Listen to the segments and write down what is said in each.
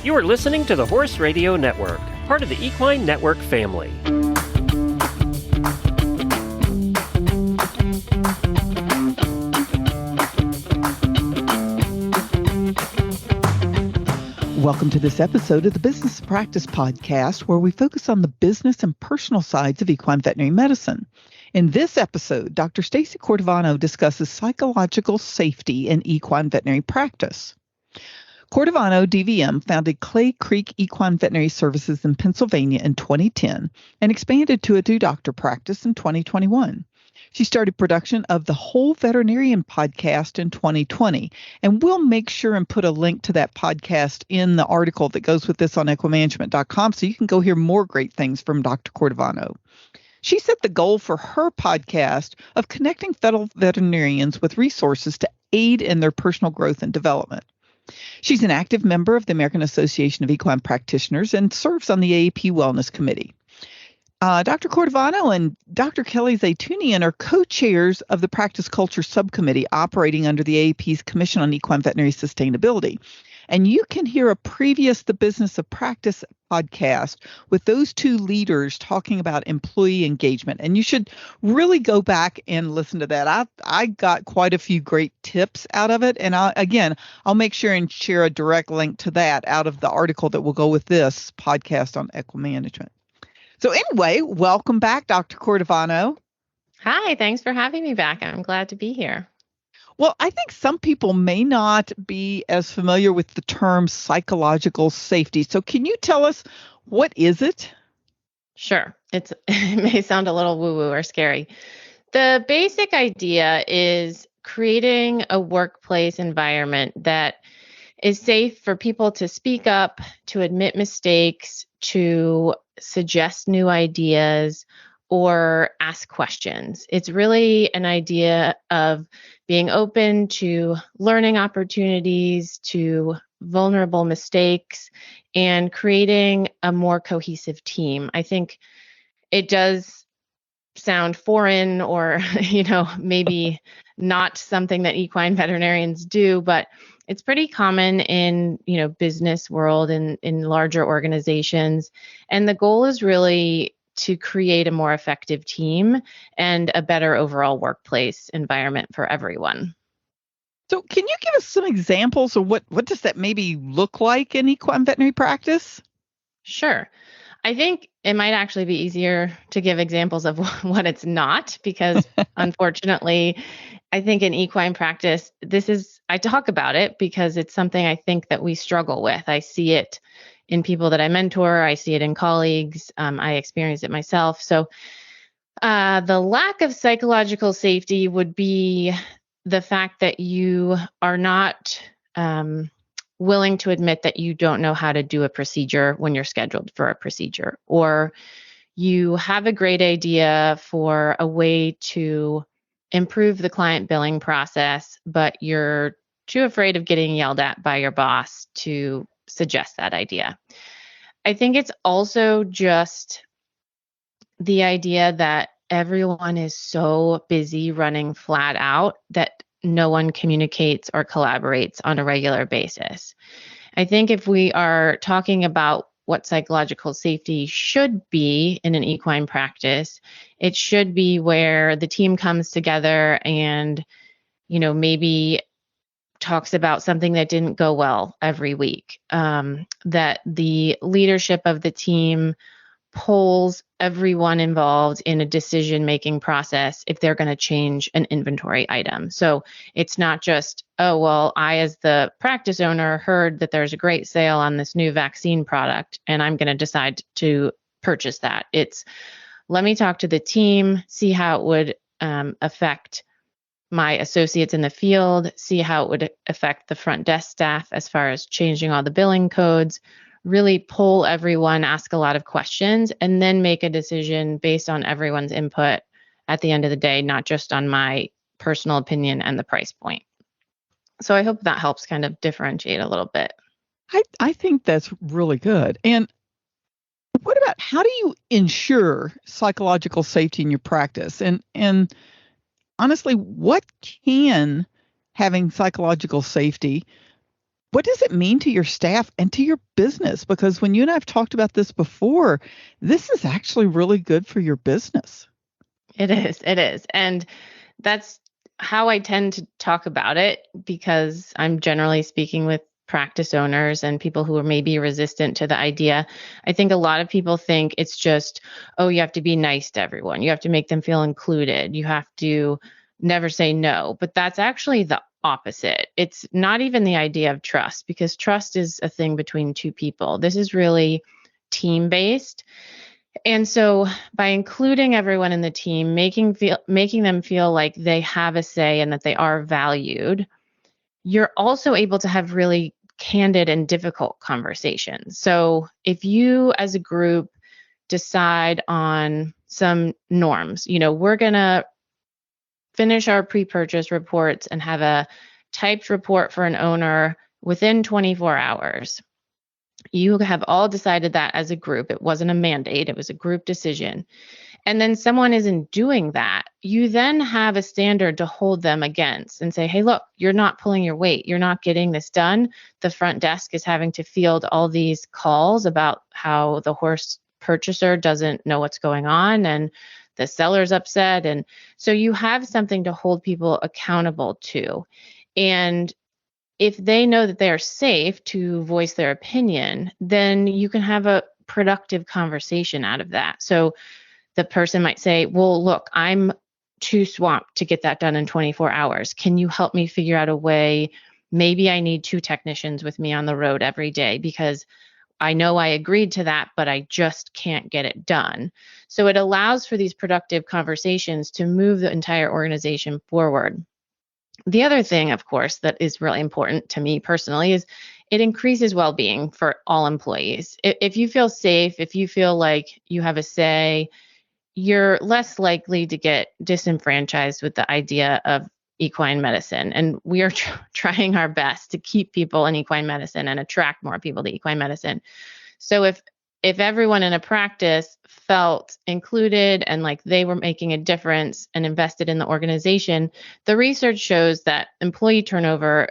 You are listening to the Horse Radio Network, part of the Equine Network family. Welcome to this episode of the Business Practice Podcast, where we focus on the business and personal sides of equine veterinary medicine. In this episode, Dr. Stacey Cordivano discusses psychological safety in equine veterinary practice. Cordivano, DVM, founded Clay Creek Equine Veterinary Services in Pennsylvania in 2010 and expanded to a two-doctor practice in 2021. She started production of the Whole Veterinarian podcast in 2020, and we'll make sure and put a link to that podcast in the article that goes with this on equimanagement.com so you can go hear more great things from Dr. Cordivano. She set the goal for her podcast of connecting fellow veterinarians with resources to aid in their personal growth and development. She's an active member of the American Association of Equine Practitioners and serves on the AAP Wellness Committee. Dr. Cordivano and Dr. Kelly Zaytunian are co-chairs of the Practice Culture Subcommittee operating under the AAP's Commission on Equine Veterinary Sustainability. And you can hear a previous The Business of Practice podcast with those two leaders talking about employee engagement. And you should really go back and listen to that. I got quite a few great tips out of it. And I'll make sure and share a direct link to that out of the article that will go with this podcast on equimanagement. So anyway, welcome back, Dr. Cordivano. Hi, thanks for having me back. I'm glad to be here. Well, I think some people may not be as familiar with the term psychological safety. So can you tell us, what is it? Sure. It may sound a little woo-woo or scary. The basic idea is creating a workplace environment that is safe for people to speak up, to admit mistakes, to suggest new ideas, or ask questions. It's really an idea of being open to learning opportunities, to vulnerable mistakes, and creating a more cohesive team. I think it does sound foreign or, maybe not something that equine veterinarians do, but it's pretty common in, business world and in larger organizations. And the goal is really to create a more effective team and a better overall workplace environment for everyone. So can you give us some examples of what does that maybe look like in equine veterinary practice? Sure. I think it might actually be easier to give examples of what it's not, because unfortunately, I think in equine practice, I talk about it because it's something I think that we struggle with. I see it in people that I mentor. I see it in colleagues. I experience it myself. So the lack of psychological safety would be the fact that you are not willing to admit that you don't know how to do a procedure when you're scheduled for a procedure, or you have a great idea for a way to improve the client billing process, but you're too afraid of getting yelled at by your boss to suggest that idea. I think it's also just the idea that everyone is so busy running flat out that no one communicates or collaborates on a regular basis. I think if we are talking about what psychological safety should be in an equine practice, it should be where the team comes together and, maybe talks about something that didn't go well every week, that the leadership of the team polls everyone involved in a decision-making process if they're going to change an inventory item. So it's not just, oh, well, I, as the practice owner, heard that there's a great sale on this new vaccine product, and I'm going to decide to purchase that. It's, let me talk to the team, see how it would affect my associates in the field, see how it would affect the front desk staff as far as changing all the billing codes, really poll everyone, ask a lot of questions, and then make a decision based on everyone's input at the end of the day, not just on my personal opinion and the price point. So I hope that helps kind of differentiate a little bit. I think that's really good. And what about, how do you ensure psychological safety in your practice? And honestly, what can having psychological safety What does it mean to your staff and to your business? Because when you and I have talked about this before, this is actually really good for your business. It is. It is. And that's how I tend to talk about it because I'm generally speaking with practice owners and people who are maybe resistant to the idea. I think a lot of people think it's just, oh, you have to be nice to everyone. You have to make them feel included. You have to never say no. But that's actually the opposite. It's not even the idea of trust because trust is a thing between two people. This is really team based. And so by including everyone in the team, making them feel like they have a say and that they are valued, you're also able to have really candid and difficult conversations. So if you as a group decide on some norms, we're going to finish our pre-purchase reports and have a typed report for an owner within 24 hours. You have all decided that as a group. It wasn't a mandate, it was a group decision. And then someone isn't doing that. You then have a standard to hold them against and say, hey, look, you're not pulling your weight. You're not getting this done. The front desk is having to field all these calls about how the horse purchaser doesn't know what's going on and the seller's upset. And so you have something to hold people accountable to. And if they know that they are safe to voice their opinion, then you can have a productive conversation out of that. So the person might say, well, look, I'm too swamped to get that done in 24 hours. Can you help me figure out a way? Maybe I need 2 technicians with me on the road every day because I know I agreed to that, but I just can't get it done. So it allows for these productive conversations to move the entire organization forward. The other thing, of course, that is really important to me personally is it increases well-being for all employees. If you feel safe, if you feel like you have a say, you're less likely to get disenfranchised with the idea of equine medicine. And we are trying our best to keep people in equine medicine and attract more people to equine medicine. So if everyone in a practice felt included and like they were making a difference and invested in the organization, the research shows that employee turnover,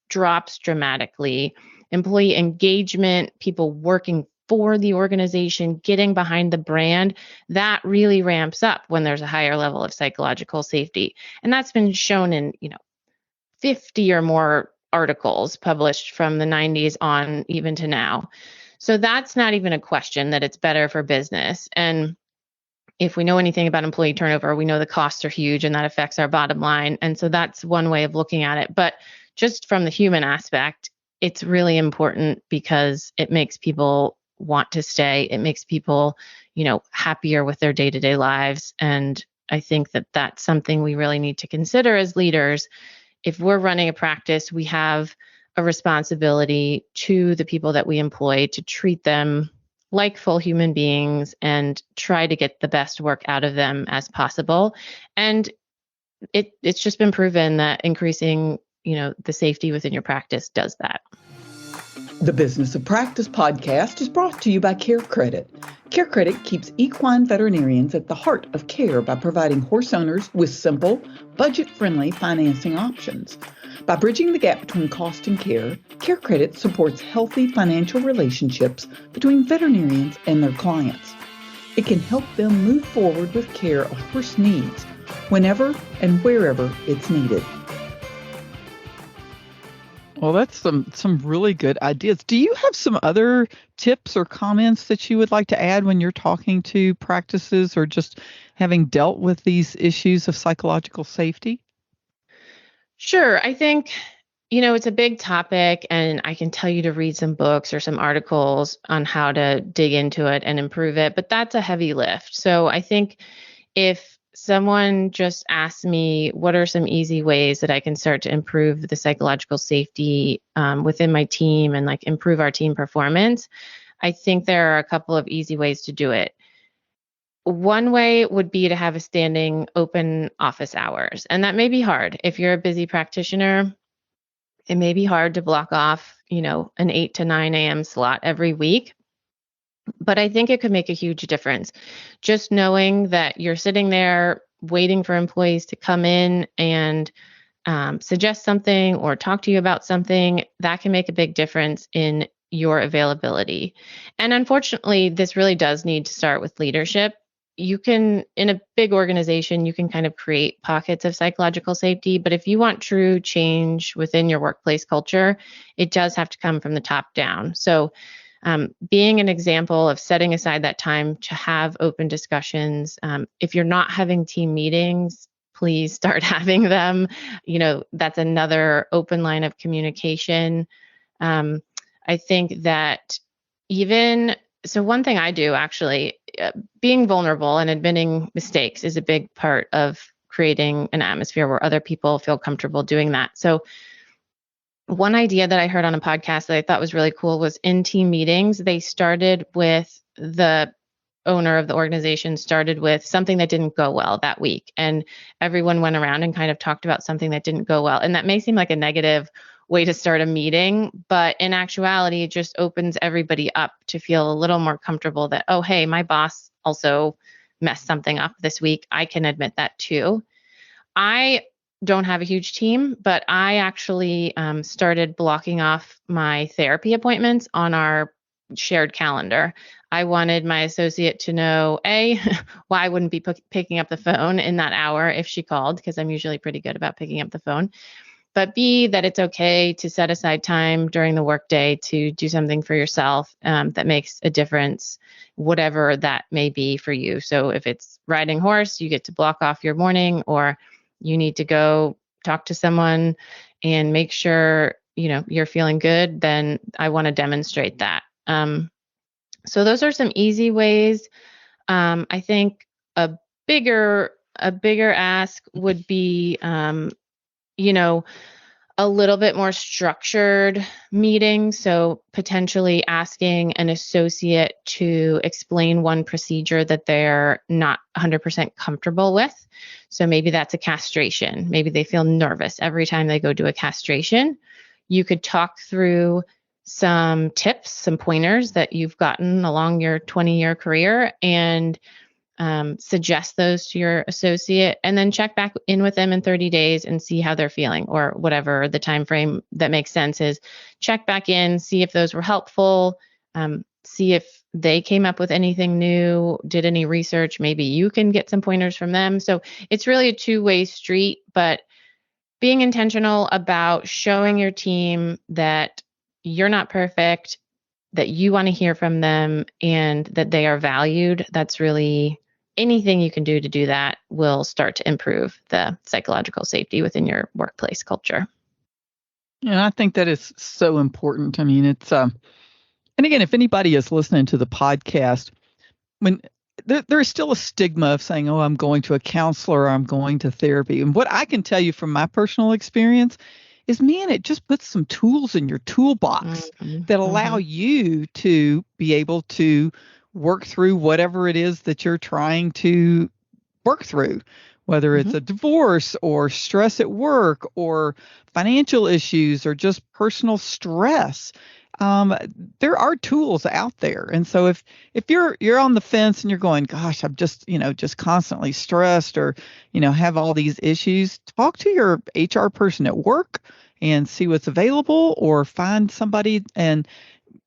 drops dramatically. Employee engagement, people working for the organization, getting behind the brand, that really ramps up when there's a higher level of psychological safety. And that's been shown in, 50 or more articles published from the 90s on even to now. So that's not even a question that it's better for business. And if we know anything about employee turnover, we know the costs are huge and that affects our bottom line. And so that's one way of looking at it. But just from the human aspect, it's really important because it makes people want to stay. It makes people, happier with their day-to-day lives. And I think that that's something we really need to consider as leaders. If we're running a practice, we have a responsibility to the people that we employ to treat them like full human beings and try to get the best work out of them as possible. And it's just been proven that increasing, the safety within your practice does that. The Business of Practice podcast is brought to you by Care Credit. Care Credit keeps equine veterinarians at the heart of care by providing horse owners with simple, budget-friendly financing options. By bridging the gap between cost and care, Care Credit supports healthy financial relationships between veterinarians and their clients. It can help them move forward with care a horse needs, whenever and wherever it's needed. Well, that's some really good ideas. Do you have some other tips or comments that you would like to add when you're talking to practices or just having dealt with these issues of psychological safety? Sure. I think, it's a big topic and I can tell you to read some books or some articles on how to dig into it and improve it, but that's a heavy lift. So I think if someone just asked me, what are some easy ways that I can start to improve the psychological safety within my team and like improve our team performance, I think there are a couple of easy ways to do it. One way would be to have a standing open office hours. And that may be hard. If you're a busy practitioner, it may be hard to block off, an 8 to 9 a.m. slot every week. But I think it could make a huge difference. Just knowing that you're sitting there waiting for employees to come in and suggest something or talk to you about something, that can make a big difference in your availability. And unfortunately, this really does need to start with leadership. You can, in a big organization, you can kind of create pockets of psychological safety. But if you want true change within your workplace culture, it does have to come from the top down. So, being an example of setting aside that time to have open discussions. If you're not having team meetings, please start having them. That's another open line of communication. I think that one thing I do actually, being vulnerable and admitting mistakes is a big part of creating an atmosphere where other people feel comfortable doing that. So one idea that I heard on a podcast that I thought was really cool was in team meetings, they started with the owner of the organization started with something that didn't go well that week. And everyone went around and kind of talked about something that didn't go well. And that may seem like a negative way to start a meeting, but in actuality, it just opens everybody up to feel a little more comfortable that, oh, hey, my boss also messed something up this week. I can admit that too. I don't have a huge team, but I actually started blocking off my therapy appointments on our shared calendar. I wanted my associate to know, A, why I wouldn't be picking up the phone in that hour if she called, because I'm usually pretty good about picking up the phone. But B, that it's okay to set aside time during the workday to do something for yourself that makes a difference, whatever that may be for you. So if it's riding horse, you get to block off your morning, or you need to go talk to someone and make sure, you're feeling good, then I want to demonstrate that. So those are some easy ways. I think a bigger ask would be, a little bit more structured meeting. So potentially asking an associate to explain one procedure that they're not 100% comfortable with. So maybe that's a castration. Maybe they feel nervous every time they go do a castration. You could talk through some tips, some pointers that you've gotten along your 20-year career and suggest those to your associate, and then check back in with them in 30 days and see how they're feeling, or whatever the time frame that makes sense is. Check back in, see if those were helpful, see if they came up with anything new, did any research. Maybe you can get some pointers from them. So it's really a two-way street, but being intentional about showing your team that you're not perfect, that you want to hear from them, and that they are valued. That's really anything you can do to do that will start to improve the psychological safety within your workplace culture. And I think that is so important. I mean, it's, and again, if anybody is listening to the podcast, when there's still a stigma of saying, oh, I'm going to a counselor, or I'm going to therapy. And what I can tell you from my personal experience is, man, it just puts some tools in your toolbox that allow you to be able to work through whatever it is that you're trying to work through, whether it's a divorce or stress at work or financial issues or just personal stress. There are tools out there. And so if you're on the fence and you're going, gosh, I'm just constantly stressed, or, have all these issues, talk to your HR person at work and see what's available, or find somebody. And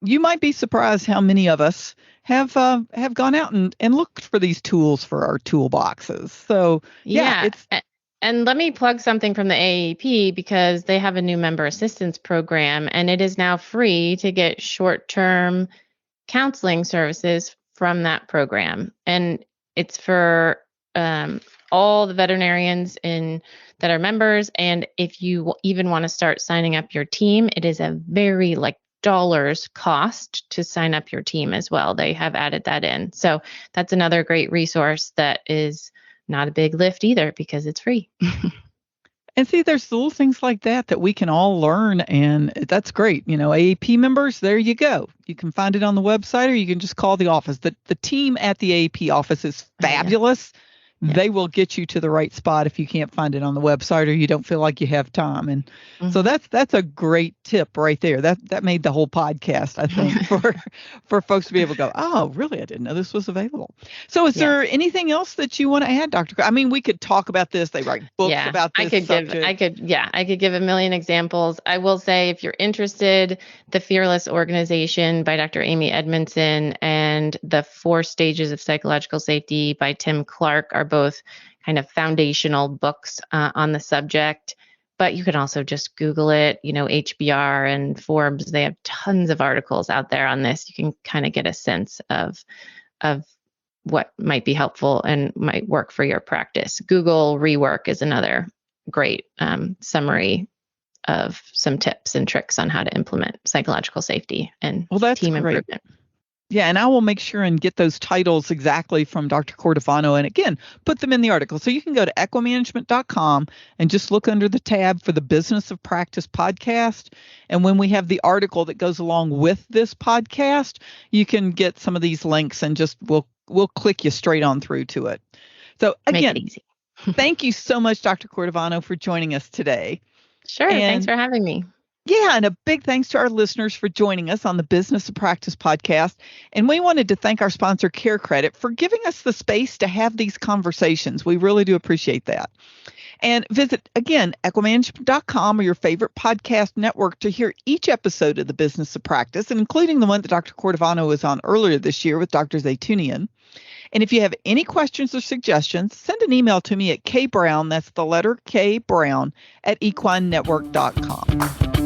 you might be surprised how many of us have gone out and looked for these tools for our toolboxes. So yeah. And let me plug something from the AAP, because they have a new member assistance program, and it is now free to get short-term counseling services from that program. And it's for all the veterinarians that are members. And if you even want to start signing up your team, it is a very dollars cost to sign up your team as well. They have added that in. So that's another great resource that is not a big lift either, because it's free. And see, there's little things like that we can all learn, and that's great. AAP members, there you go. You can find it on the website, or you can just call the office. The team at the AAP office is fabulous. they will get you to the right spot if you can't find it on the website or you don't feel like you have time. And so that's a great tip right there. That made the whole podcast, I think, for folks to be able to go, oh, really? I didn't know this was available. So is there anything else that you want to add, Dr. I mean, we could talk about this. They write books about this subject. I could give a million examples. I will say, if you're interested, the Fearless Organization by Dr. Amy Edmondson and the 4 Stages of Psychological Safety by Tim Clark are both kind of foundational books on the subject. But you can also just Google it, HBR and Forbes. They have tons of articles out there on this. You can kind of get a sense of what might be helpful and might work for your practice. Google Rework is another great summary of some tips and tricks on how to implement psychological safety and team improvement. Yeah, and I will make sure and get those titles exactly from Dr. Cordivano and, again, put them in the article. So you can go to equimanagement.com and just look under the tab for the Business of Practice podcast. And when we have the article that goes along with this podcast, you can get some of these links and just we'll click you straight on through to it. So, again, make it easy. Thank you so much, Dr. Cordivano, for joining us today. Sure. Thanks for having me. Yeah, and a big thanks to our listeners for joining us on the Business of Practice podcast. And we wanted to thank our sponsor, Care Credit, for giving us the space to have these conversations. We really do appreciate that. And visit, again, equimanagement.com or your favorite podcast network to hear each episode of the Business of Practice, and including the one that Dr. Cordivano was on earlier this year with Dr. Zaytunian. And if you have any questions or suggestions, send an email to me at kbrown, that's the letter K Brown, @equinenetwork.com.